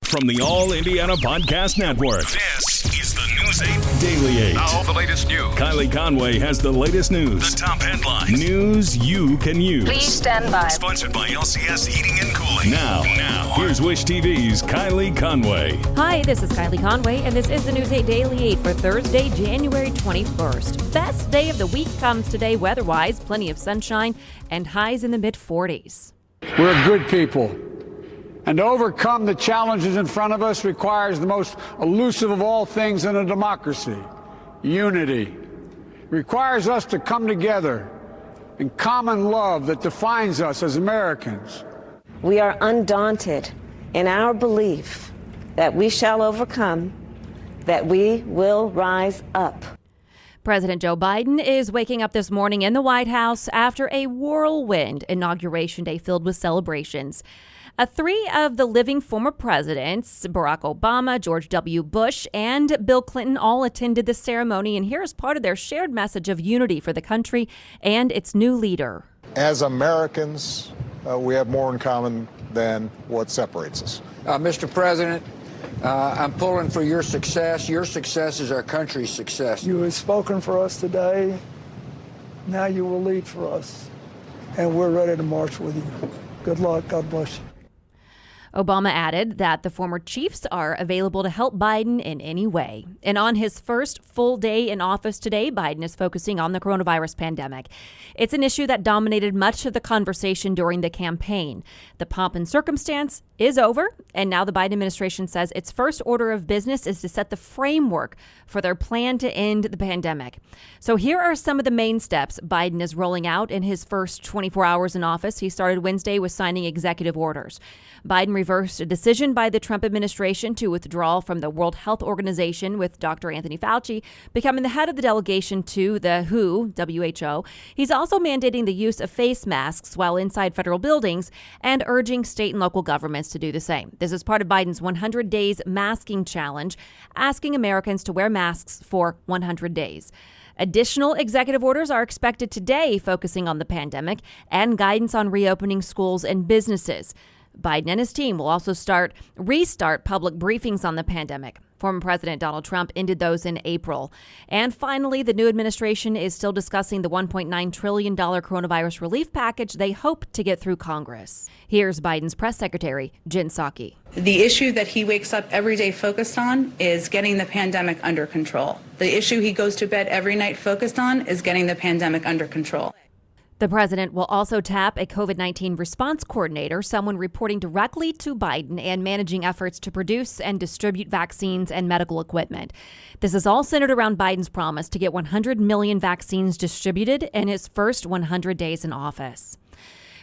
From the All Indiana Podcast Network, this is the News 8 Daily 8. Now, the latest news. Kylie Conway has the latest news. The top headlines. News you can use. Please stand by. Sponsored by LCS Heating and Cooling. Now, here's Wish TV's Kylie Conway. Hi, this is Kylie Conway, and this is the News 8 Daily 8 for Thursday, January 21st. Best day of the week comes today weather-wise. Plenty of sunshine and highs in the mid-40s. We're good people. And to overcome the challenges in front of us requires the most elusive of all things in a democracy, unity. It requires us to come together in common love that defines us as Americans. We are undaunted in our belief that we shall overcome, that we will rise up. President Joe Biden is waking up this morning in the White House after a whirlwind inauguration day filled with celebrations. Three of the living former presidents, Barack Obama, George W. Bush, and Bill Clinton, all attended the ceremony. And here's part of their shared message of unity for the country and its new leader. As Americans, we have more in common than what separates us. Mr. President, I'm pulling for your success. Your success is our country's success. You have spoken for us today. Now you will lead for us. And we're ready to march with you. Good luck. God bless you. Obama added that the former chiefs are available to help Biden in any way. And on his first full day in office today, Biden is focusing on the coronavirus pandemic. It's an issue that dominated much of the conversation during the campaign. The pomp and circumstance is over, and now the Biden administration says its first order of business is to set the framework for their plan to end the pandemic. So here are some of the main steps Biden is rolling out in his first 24 hours in office. He started Wednesday with signing executive orders. Biden reversed a decision by the Trump administration to withdraw from the World Health Organization, with Dr. Anthony Fauci becoming the head of the delegation to the WHO. He's also mandating the use of face masks while inside federal buildings and urging state and local governments to do the same. This is part of Biden's 100 days masking challenge, asking Americans to wear masks for 100 days. Additional executive orders are expected today, focusing on the pandemic and guidance on reopening schools and businesses. Biden and his team will also restart public briefings on the pandemic. Former President Donald Trump ended those in April. And finally, the new administration is still discussing the $1.9 trillion coronavirus relief package they hope to get through Congress. Here's Biden's press secretary, Jen Psaki. The issue that he wakes up every day focused on is getting the pandemic under control. The issue he goes to bed every night focused on is getting the pandemic under control. The president will also tap a COVID-19 response coordinator, someone reporting directly to Biden and managing efforts to produce and distribute vaccines and medical equipment. This is all centered around Biden's promise to get 100 million vaccines distributed in his first 100 days in office.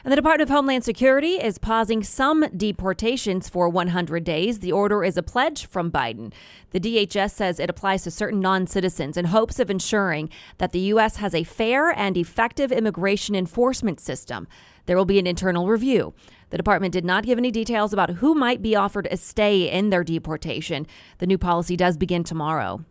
And the Department of Homeland Security is pausing some deportations for 100 days. The order is a pledge from Biden. The DHS says it applies to certain non-citizens in hopes of ensuring that the U.S. has a fair and effective immigration enforcement system. There will be an internal review. The department did not give any details about who might be offered a stay in their deportation. The new policy does begin tomorrow.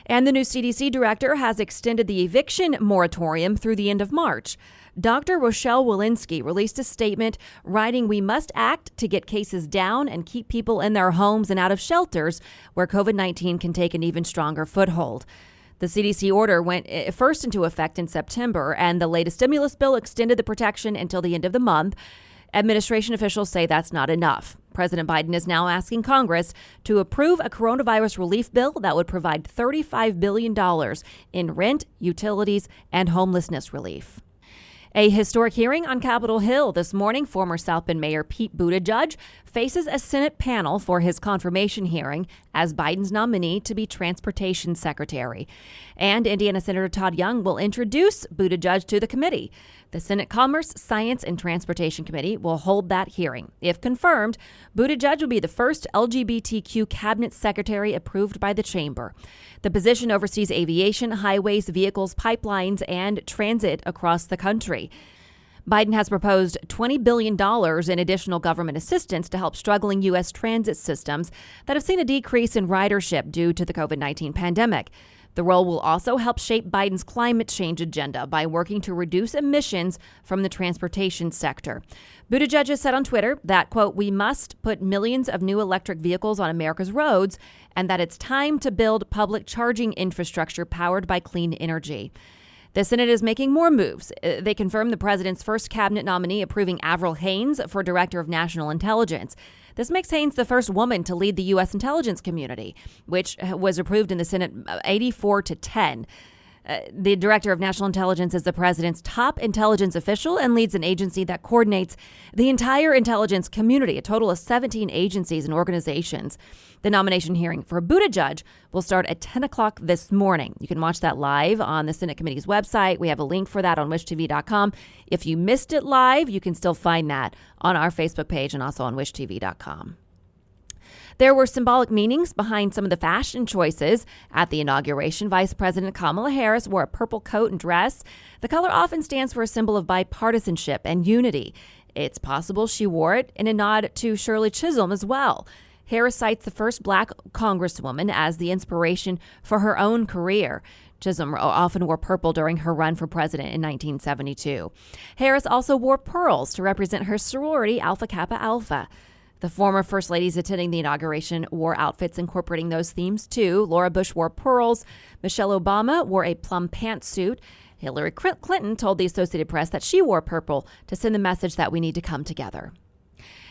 And the new CDC director has extended the eviction moratorium through the end of March. Dr. Rochelle Walensky released a statement writing, "We must act to get cases down and keep people in their homes and out of shelters where COVID-19 can take an even stronger foothold." The CDC order went first into effect in September, and the latest stimulus bill extended the protection until the end of the month. Administration officials say that's not enough. President Biden is now asking Congress to approve a coronavirus relief bill that would provide $35 billion in rent, utilities, and homelessness relief. A historic hearing on Capitol Hill this morning. Former South Bend Mayor Pete Buttigieg faces a Senate panel for his confirmation hearing as Biden's nominee to be Transportation Secretary. And Indiana Senator Todd Young will introduce Buttigieg to the committee. The Senate Commerce, Science, and Transportation Committee will hold that hearing. If confirmed, Buttigieg will be the first LGBTQ cabinet secretary approved by the chamber. The position oversees aviation, highways, vehicles, pipelines, and transit across the country. Biden has proposed $20 billion in additional government assistance to help struggling U.S. transit systems that have seen a decrease in ridership due to the COVID-19 pandemic. The role will also help shape Biden's climate change agenda by working to reduce emissions from the transportation sector. Buttigieg has said on Twitter that, quote, "We must put millions of new electric vehicles on America's roads and that it's time to build public charging infrastructure powered by clean energy." The Senate is making more moves. They confirmed the president's first cabinet nominee approving Avril Haines for Director of National Intelligence. This makes Haines the first woman to lead the U.S. intelligence community, which was approved in the Senate 84-10. The Director of National Intelligence is the president's top intelligence official and leads an agency that coordinates the entire intelligence community, a total of 17 agencies and organizations. The nomination hearing for Buttigieg will start at 10 o'clock this morning. You can watch that live on the Senate Committee's website. We have a link for that on wishtv.com. If you missed it live, you can still find that on our Facebook page and also on wishtv.com. There were symbolic meanings behind some of the fashion choices at the inauguration. Vice President Kamala Harris wore a purple coat and dress. The color often stands for a symbol of bipartisanship and unity. It's possible she wore it in a nod to Shirley Chisholm as well. Harris cites the first black congresswoman as the inspiration for her own career. Chisholm often wore purple during her run for president in 1972. Harris also wore pearls to represent her sorority, Alpha Kappa Alpha. The former first ladies attending the inauguration wore outfits incorporating those themes, too. Laura Bush wore pearls. Michelle Obama wore a plum pantsuit. Hillary Clinton told the Associated Press that she wore purple to send the message that we need to come together.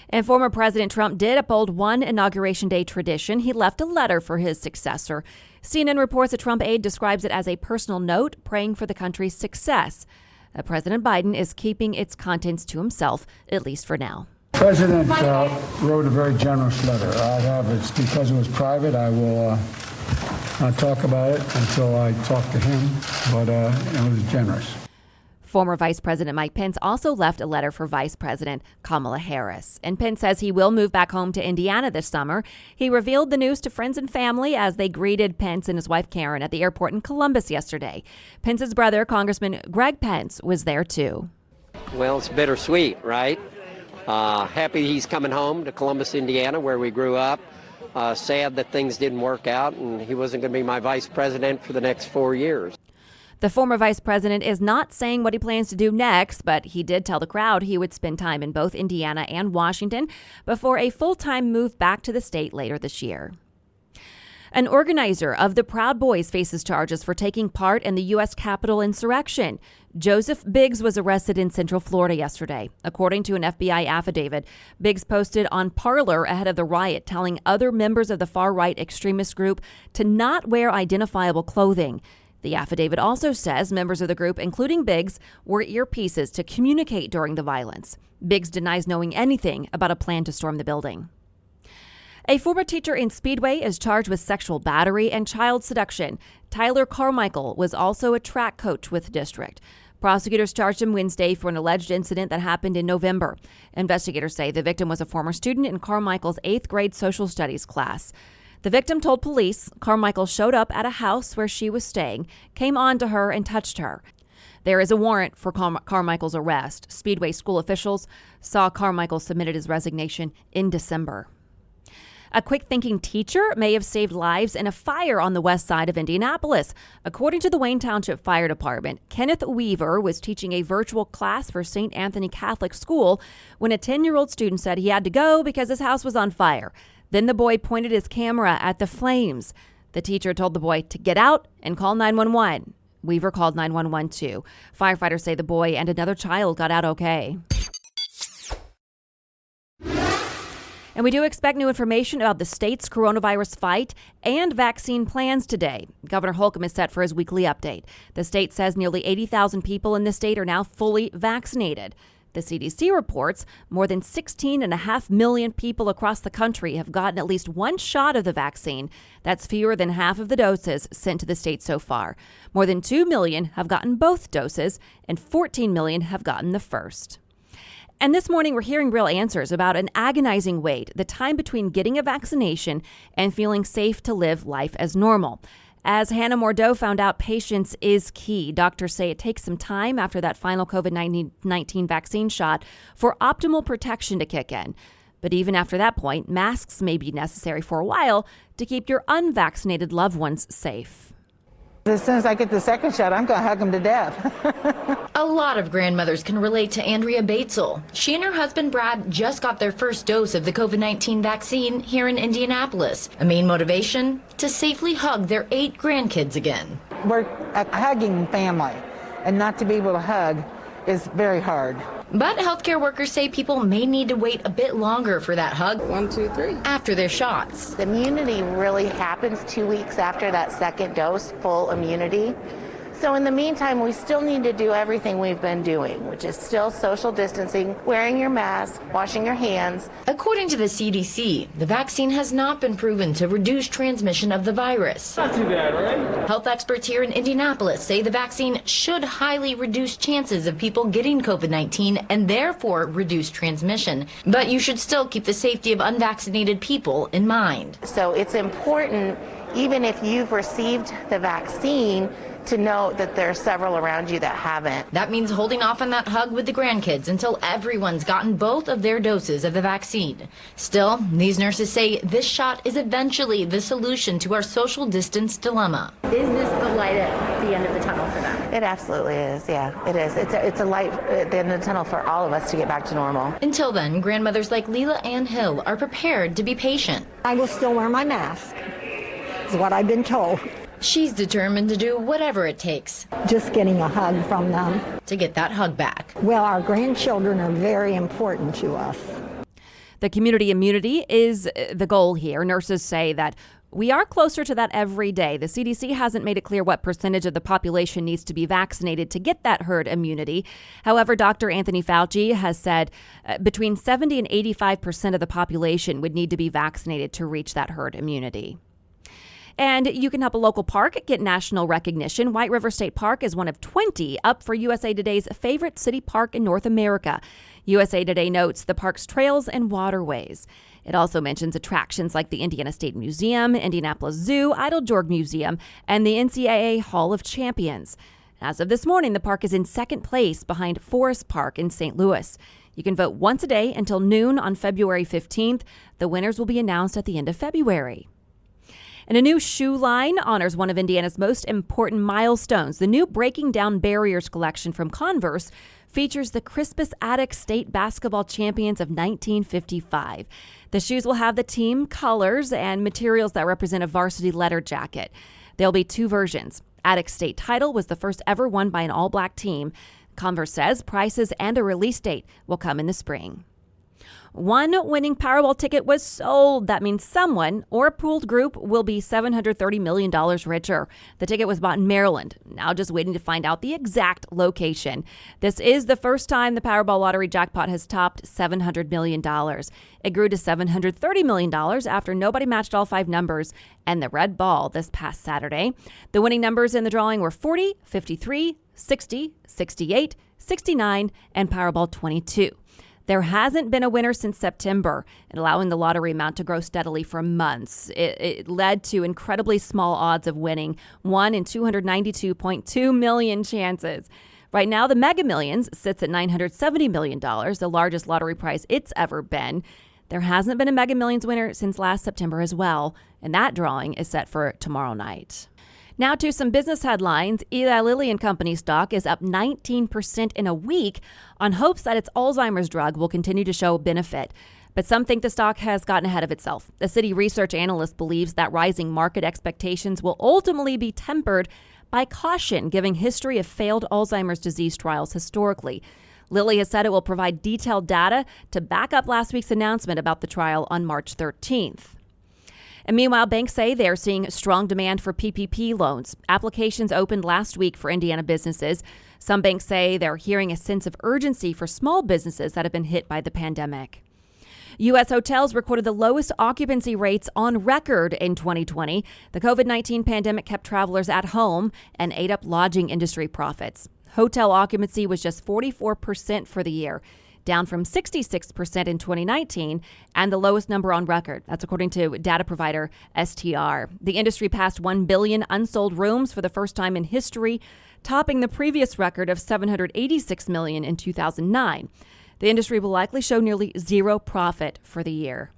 And former President Trump did uphold one Inauguration Day tradition. He left a letter for his successor. CNN reports a Trump aide describes it as a personal note praying for the country's success. President Biden is keeping its contents to himself, at least for now. President wrote a very generous letter. It's because it was private. I will not talk about it until I talk to him, but it was generous. Former Vice President Mike Pence also left a letter for Vice President Kamala Harris. And Pence says he will move back home to Indiana this summer. He revealed the news to friends and family as they greeted Pence and his wife Karen at the airport in Columbus yesterday. Pence's brother, Congressman Greg Pence, was there too. Well, it's bittersweet, right? Happy he's coming home to Columbus, Indiana, where we grew up. Sad that things didn't work out and he wasn't going to be my vice president for the next 4 years. The former vice president is not saying what he plans to do next, but he did tell the crowd he would spend time in both Indiana and Washington before a full-time move back to the state later this year. An organizer of the Proud Boys faces charges for taking part in the U.S. Capitol insurrection. Joseph Biggs was arrested in Central Florida yesterday. According to an FBI affidavit, Biggs posted on Parler ahead of the riot, telling other members of the far-right extremist group to not wear identifiable clothing. The affidavit also says members of the group, including Biggs, wore earpieces to communicate during the violence. Biggs denies knowing anything about a plan to storm the building. A former teacher in Speedway is charged with sexual battery and child seduction. Tyler Carmichael was also a track coach with the district. Prosecutors charged him Wednesday for an alleged incident that happened in November. Investigators say the victim was a former student in Carmichael's 8th grade social studies class. The victim told police Carmichael showed up at a house where she was staying, came on to her and touched her. There is a warrant for Carmichael's arrest. Speedway school officials saw Carmichael submitted his resignation in December. A quick-thinking teacher may have saved lives in a fire on the west side of Indianapolis. According to the Wayne Township Fire Department, Kenneth Weaver was teaching a virtual class for St. Anthony Catholic School when a 10-year-old student said he had to go because his house was on fire. Then the boy pointed his camera at the flames. The teacher told the boy to get out and call 911. Weaver called 911 too. Firefighters say the boy and another child got out okay. And we do expect new information about the state's coronavirus fight and vaccine plans today. Governor Holcomb is set for his weekly update. The state says nearly 80,000 people in the state are now fully vaccinated. The CDC reports more than 16.5 million people across the country have gotten at least one shot of the vaccine. That's fewer than half of the doses sent to the state so far. More than 2 million have gotten both doses, and 14 million have gotten the first. And this morning, we're hearing real answers about an agonizing wait, the time between getting a vaccination and feeling safe to live life as normal. As Hannah Mordeau found out, patience is key. Doctors say it takes some time after that final COVID-19 vaccine shot for optimal protection to kick in. But even after that point, masks may be necessary for a while to keep your unvaccinated loved ones safe. As soon as I get the second shot, I'm going to hug them to death. A lot of grandmothers can relate to Andrea Batesel. She and her husband Brad just got their first dose of the COVID-19 vaccine here in Indianapolis. A main motivation? To safely hug their 8 grandkids again. We're a hugging family, and not to be able to hug is very hard. But healthcare workers say people may need to wait a bit longer for that hug. 1, 2, 3. After their shots. The immunity really happens 2 weeks after that second dose, full immunity. So in the meantime, we still need to do everything we've been doing, which is still social distancing, wearing your mask, washing your hands. According to the CDC, the vaccine has not been proven to reduce transmission of the virus. Not too bad, right? Health experts here in Indianapolis say the vaccine should highly reduce chances of people getting COVID-19 and therefore reduce transmission. But you should still keep the safety of unvaccinated people in mind. So it's important, even if you've received the vaccine, to know that there are several around you that haven't. That means holding off on that hug with the grandkids until everyone's gotten both of their doses of the vaccine. Still, these nurses say this shot is eventually the solution to our social distance dilemma. Is this the light at the end of the tunnel for them? It absolutely is, yeah, it is. It's a light at the end of the tunnel for all of us to get back to normal. Until then, grandmothers like Leela Ann Hill are prepared to be patient. I will still wear my mask, is what I've been told. She's determined to do whatever it takes. Just getting a hug from them. To get that hug back. Well, our grandchildren are very important to us. The community immunity is the goal here. Nurses say that we are closer to that every day. The CDC hasn't made it clear what percentage of the population needs to be vaccinated to get that herd immunity. However, Dr. Anthony Fauci has said between 70 and 85% of the population would need to be vaccinated to reach that herd immunity. And you can help a local park get national recognition. White River State Park is one of 20 up for USA Today's favorite city park in North America. USA Today notes the park's trails and waterways. It also mentions attractions like the Indiana State Museum, Indianapolis Zoo, Idle-Jorg Museum, and the NCAA Hall of Champions. As of this morning, the park is in second place behind Forest Park in St. Louis. You can vote once a day until noon on February 15th. The winners will be announced at the end of February. And a new shoe line honors one of Indiana's most important milestones. The new Breaking Down Barriers collection from Converse features the Crispus Attucks State Basketball Champions of 1955. The shoes will have the team colors and materials that represent a varsity letter jacket. There'll be 2 versions. Attucks State title was the first ever won by an all-black team. Converse says prices and a release date will come in the spring. One winning Powerball ticket was sold. That means someone or a pooled group will be $730 million richer. The ticket was bought in Maryland. Now just waiting to find out the exact location. This is the first time the Powerball lottery jackpot has topped $700 million. It grew to $730 million after nobody matched all 5 numbers and the red ball this past Saturday. The winning numbers in the drawing were 40, 53, 60, 68, 69, and Powerball 22. There hasn't been a winner since September, and allowing the lottery amount to grow steadily for months. It led to incredibly small odds of winning, 1 in 292.2 million chances. Right now, the Mega Millions sits at $970 million, the largest lottery prize it's ever been. There hasn't been a Mega Millions winner since last September as well, and that drawing is set for tomorrow night. Now to some business headlines. Eli Lilly and Company stock is up 19% in a week on hopes that its Alzheimer's drug will continue to show benefit. But some think the stock has gotten ahead of itself. The Citi research analyst believes that rising market expectations will ultimately be tempered by caution, given history of failed Alzheimer's disease trials historically. Lilly has said it will provide detailed data to back up last week's announcement about the trial on March 13th. And meanwhile, banks say they're seeing strong demand for PPP loans. Applications opened last week for Indiana businesses. Some banks say they're hearing a sense of urgency for small businesses that have been hit by the pandemic. U.S. hotels recorded the lowest occupancy rates on record in 2020. The COVID-19 pandemic kept travelers at home and ate up lodging industry profits. Hotel occupancy was just 44% for the year, down from 66% in 2019 and the lowest number on record. That's according to data provider STR. The industry passed 1 billion unsold rooms for the first time in history, topping the previous record of 786 million in 2009. The industry will likely show nearly zero profit for the year.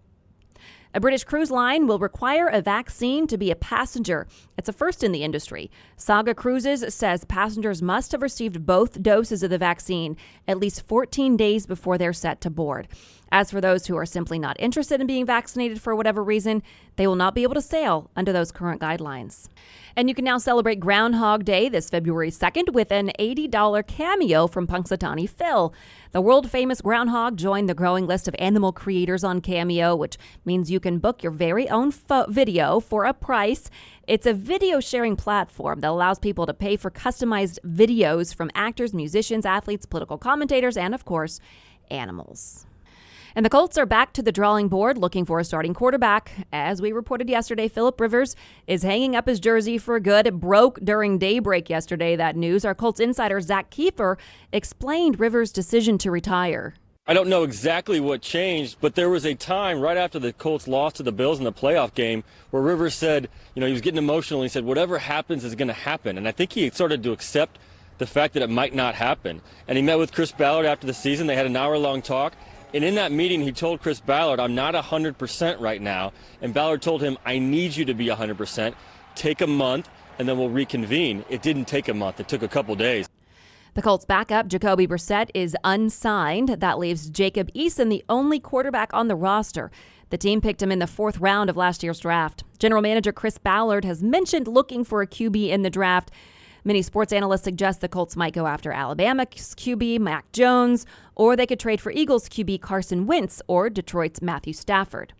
A British cruise line will require a vaccine to be a passenger. It's a first in the industry. Saga Cruises says passengers must have received both doses of the vaccine at least 14 days before they're set to board. As for those who are simply not interested in being vaccinated for whatever reason, they will not be able to sail under those current guidelines. And you can now celebrate Groundhog Day this February 2nd with an $80 cameo from Punxsutawney Phil. The world-famous groundhog joined the growing list of animal creators on Cameo, which means you can book your very own video for a price. It's a video-sharing platform that allows people to pay for customized videos from actors, musicians, athletes, political commentators, and, of course, animals. And the Colts are back to the drawing board looking for a starting quarterback. As we reported yesterday, Phillip Rivers is hanging up his jersey for good. It broke during daybreak yesterday, that news. Our Colts insider, Zach Kiefer, explained Rivers' decision to retire. I don't know exactly what changed, but there was a time right after the Colts lost to the Bills in the playoff game where Rivers said, he was getting emotional. He said, whatever happens is going to happen. And I think he started to accept the fact that it might not happen. And he met with Chris Ballard after the season. They had an hour-long talk. And in that meeting, he told Chris Ballard, I'm not 100% right now. And Ballard told him, I need you to be 100%. Take a month, and then we'll reconvene. It didn't take a month. It took a couple days. The Colts backup, Jacoby Brissett, is unsigned. That leaves Jacob Eason the only quarterback on the roster. The team picked him in the 4th round of last year's draft. General manager Chris Ballard has mentioned looking for a QB in the draft. Many sports analysts suggest the Colts might go after Alabama's QB, Mac Jones, or they could trade for Eagles QB Carson Wentz or Detroit's Matthew Stafford.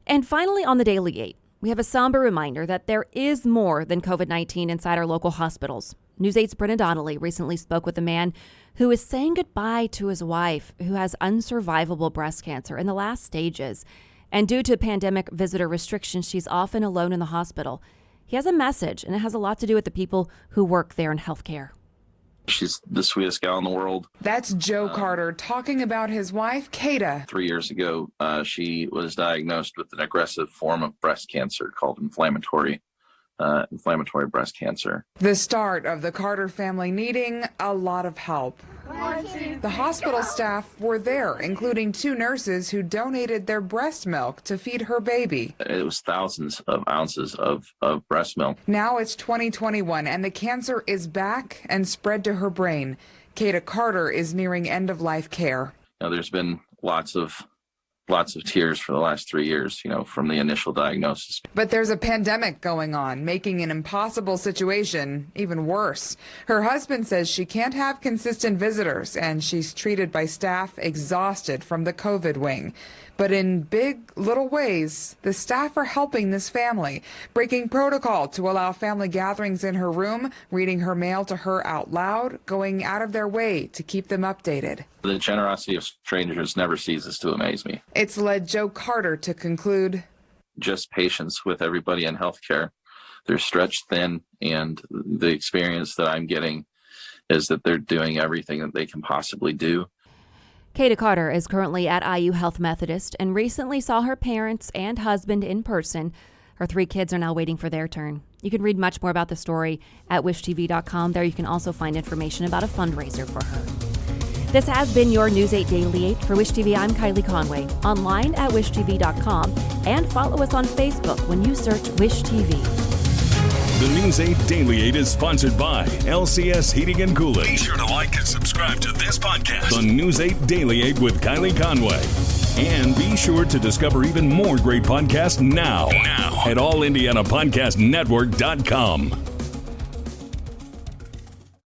And finally, on the Daily 8, we have a somber reminder that there is more than COVID-19 inside our local hospitals. News 8's Brenna Donnelly recently spoke with a man who is saying goodbye to his wife, who has unsurvivable breast cancer in the last stages. And due to pandemic visitor restrictions, she's often alone in the hospital. He has a message, and it has a lot to do with the people who work there in healthcare. She's the sweetest gal in the world. That's Joe Carter talking about his wife, Kata. 3 years ago, she was diagnosed with an aggressive form of breast cancer called inflammatory breast cancer. The start of the Carter family needing a lot of help. The hospital staff were there, including 2 nurses who donated their breast milk to feed her baby. It was thousands of ounces of breast milk. Now it's 2021 and the cancer is back and spread to her brain. Kata Carter is nearing end-of-life care. There's been lots of tears for the last 3 years, from the initial diagnosis. But there's a pandemic going on, making an impossible situation even worse. Her husband says she can't have consistent visitors, and she's treated by staff exhausted from the COVID wing. But in big, little ways, the staff are helping this family, breaking protocol to allow family gatherings in her room, reading her mail to her out loud, going out of their way to keep them updated. The generosity of strangers never ceases to amaze me. It's led Joe Carter to conclude, just patience with everybody in healthcare. They're stretched thin, and the experience that I'm getting is that they're doing everything that they can possibly do. Kata Carter is currently at IU Health Methodist and recently saw her parents and husband in person. Her 3 kids are now waiting for their turn. You can read much more about the story at wishtv.com. There you can also find information about a fundraiser for her. This has been your News 8 Daily 8. For Wish TV, I'm Kylie Conway. Online at wishtv.com and follow us on Facebook when you search Wish TV. The News 8 Daily 8 is sponsored by LCS Heating and Cooling. Be sure to like and subscribe to this podcast. The News 8 Daily 8 with Kylie Conway. And be sure to discover even more great podcasts now at allindianapodcastnetwork.com.